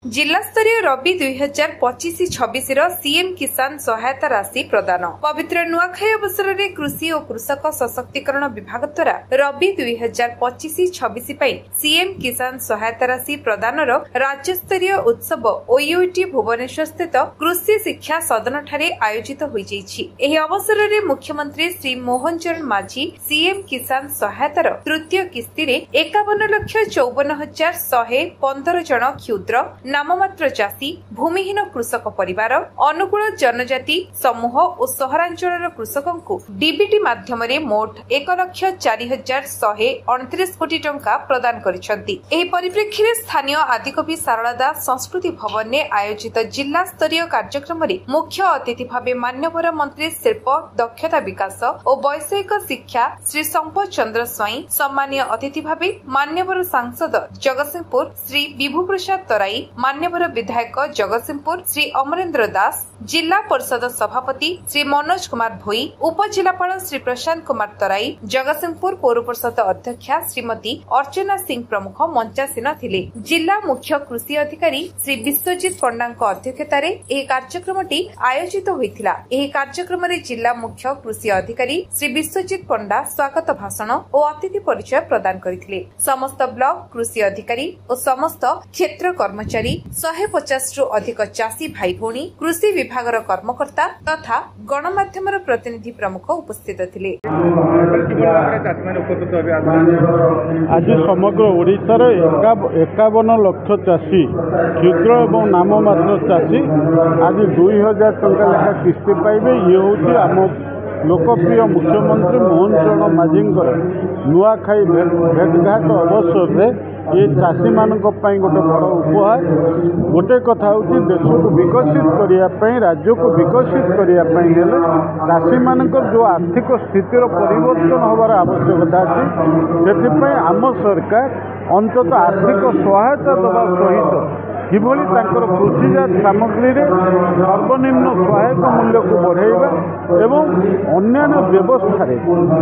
जिला स्तरीय रबी 2025-26 सीएम किसान सहायता राशि प्रदान पवित्र नुआखाई अवसर में कृषि और कृषक सशक्तिकरण विभाग द्वारा रबी 2025-26 सीएम किसान सहायता राशि प्रदान राज्य स्तरीय उत्सव ओयूटी भुवनेश्वर स्थित कृषि शिक्षा सदन ठारे आयोजित होई अवसर में मुख्यमंत्री श्री मोहन चरण माझी सीएम किसान सहायतार तृतीय किस्ती 51,54,115 जन क्षुद्र नाममात्र चाषी भूमिहीन कृषक परिवार अनुकूल जनजाति समूह और सहरांचल कृषकों को डीबीटी माध्यम मोट 1,04,129 कोटी टंका प्रदान करिसेंती। एही परिप्रेक्षी में स्थानीय आदिकवि सारला दास संस्कृति भवन में आयोजित जिला स्तरीय कार्यक्रम में मुख्य अतिथि भाव मान्यवर मंत्री शिल्प दक्षता विकास और वैषयिक शिक्षा श्री संपत चंद्र स्वाई, सम्मानीय अतिथि भाव मान्यवर सांसद जगतसिंहपुर श्री विभू प्रसाद तराई, मान्यवर विधायक जगतसिंहपुर श्री अमरेंद्र दास, जिला परिषद सभापति श्री मनोज कुमार भोई, उपजिलापाल श्री प्रशांत कुमार तराई, जगतसिंहपुर पौर परिषद अध्यक्षा श्रीमती अर्चना सिंह प्रमुख मंचासीन थिले। जिला मुख्य कृषि अधिकारी श्री विश्वजित पंडा अध्यक्षतार कार्यक्रम आयोजित होता। कार्यक्रम में जिला मुख्य कृषि अधिकारी श्री विश्वजित पंडा स्वागत भाषण और अतिथि परिचय प्रदान करथिले। समस्त ब्लॉक कृषि अधिकारी और समस्त क्षेत्र कर्मचारी 150 रु अधिक चाषी भाई भौणी कृषि विभाग कर्मकर्ता तथा गणमाध्यम प्रतिनिधि प्रमुख उपस्थित थिले। आज समग्र ओडिशार 51 लाख चाषी क्षुद्र और नाममात्र चाषी आज 2000 टंका लेखा किस्ती पाइबे। ये हूँ आम लोकप्रिय मुख्यमंत्री मोहन चरण माझी नुआखाई भेटघाट अवसर में ये चाषी मानक गोटे बड़ उपहार। गोटे कथा हूँ देश को विकसित करने राज्य को विकसित करने चाषी मानक जो आर्थिक स्थितिर परिवर्तन होवार आवश्यकता अच्छी से आम सरकार अंततः आर्थिक सहायता देवा सहित किभली कृषिजात सामग्री सर्वनिम्न सहायक मूल्य को बढ़ाइबा एवं अन्यान्य व्यवस्था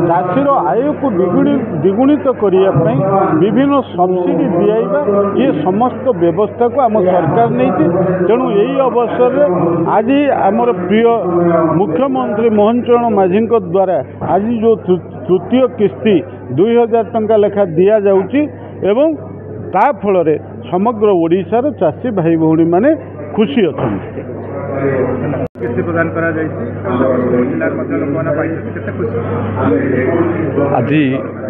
चाषीर आय को द्विगुणित करने विभिन्न सब्सिडी दियाइबा ये समस्त व्यवस्था को आम सरकार नहीं। तेणु यही अवसर में आज आमर प्रिय मुख्यमंत्री मोहन चरण माझी द्वारा आज जो तृतीय किस्ती 2000 टंका लेखा दि जाउची एवं ता फल समग्र ओडिशार चाषी भाई भौणी माने खुशी अछंती। आज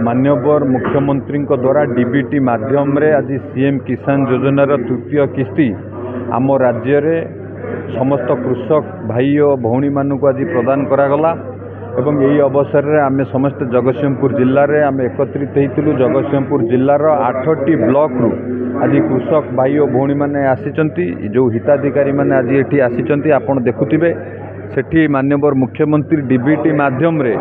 मान्यवर मुख्यमंत्री द्वारा डीबीटी माध्यम रे आज सीएम किसान योजनार तृतीय किस्ती आम राज्य रे समस्त कृषक भाई और भौणी मानक आज प्रदान करागला एवं यही अवसर में आम समस्त जगतसिंहपुर जिले में आम एकत्रित होइतिलु। जगतसिंहपुर जिलार 8टी ब्लॉक रु आज कृषक भाई और भौणी माने आसिचंती, जो हिताधिकारी माने आज एठी आसिचंती आपण देखुथिबे। सेठी मान्यवर मुख्यमंत्री डीबीटी माध्यम रे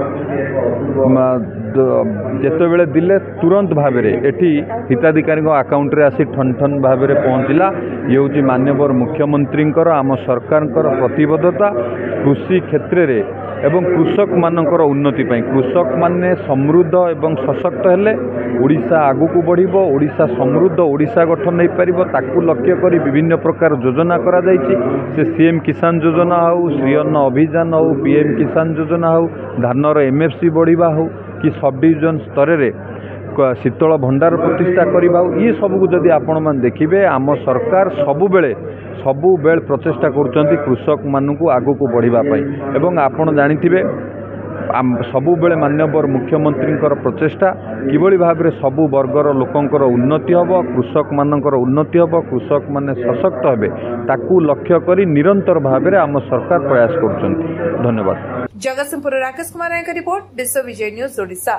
जेते बेले दिले तुरंत भाव में एठी हिताधिकारी अकाउंट रे आसी ठन ठन भाव में पहुँचला। ये हूँ मान्यवर मुख्यमंत्री आम सरकार प्रतिबद्धता कृषि क्षेत्र में एवं कृषक मानकर उन्नति पाई। कृषक माने समृद्ध एवं सशक्त हेले ओडिशा आगु को बढ़िबो, ओडिशा समृद्ध ओडिशा गठन नहीं पारिबो। ताकू लक्ष्य करी विभिन्न प्रकार योजना करा जायछि। से सीएम किसान योजना हो, श्री अन्न अभियान हो, पीएम किसान योजना हो, धानर एमएफसी बढ़िबा हो कि सब डिविजन स्तर रे शीतल भंडार प्रतिष्ठा करवा ये सबको जदि आपण मान देखिबे आम सरकार सबुबेले प्रचेष्टा करुचंती कृषक मानू आगु को बढ़िबा पाई। एवं आपण जानिथिबे सबुबेले मान्यवर मुख्यमंत्री प्रचेष्टा किभली भाव में सबु वर्गर लोकंकर उन्नति हब, कृषक मानकर उन्नति हब, कृषक माने सशक्त हेबे ताकू लक्ष्य करी निरंतर भाव में आम सरकार प्रयास करुचंती। धन्यवाद। जगतसिंहपुर राकेश कुमार नायक रिपोर्ट, विश्व विजय न्यूज ओडिशा।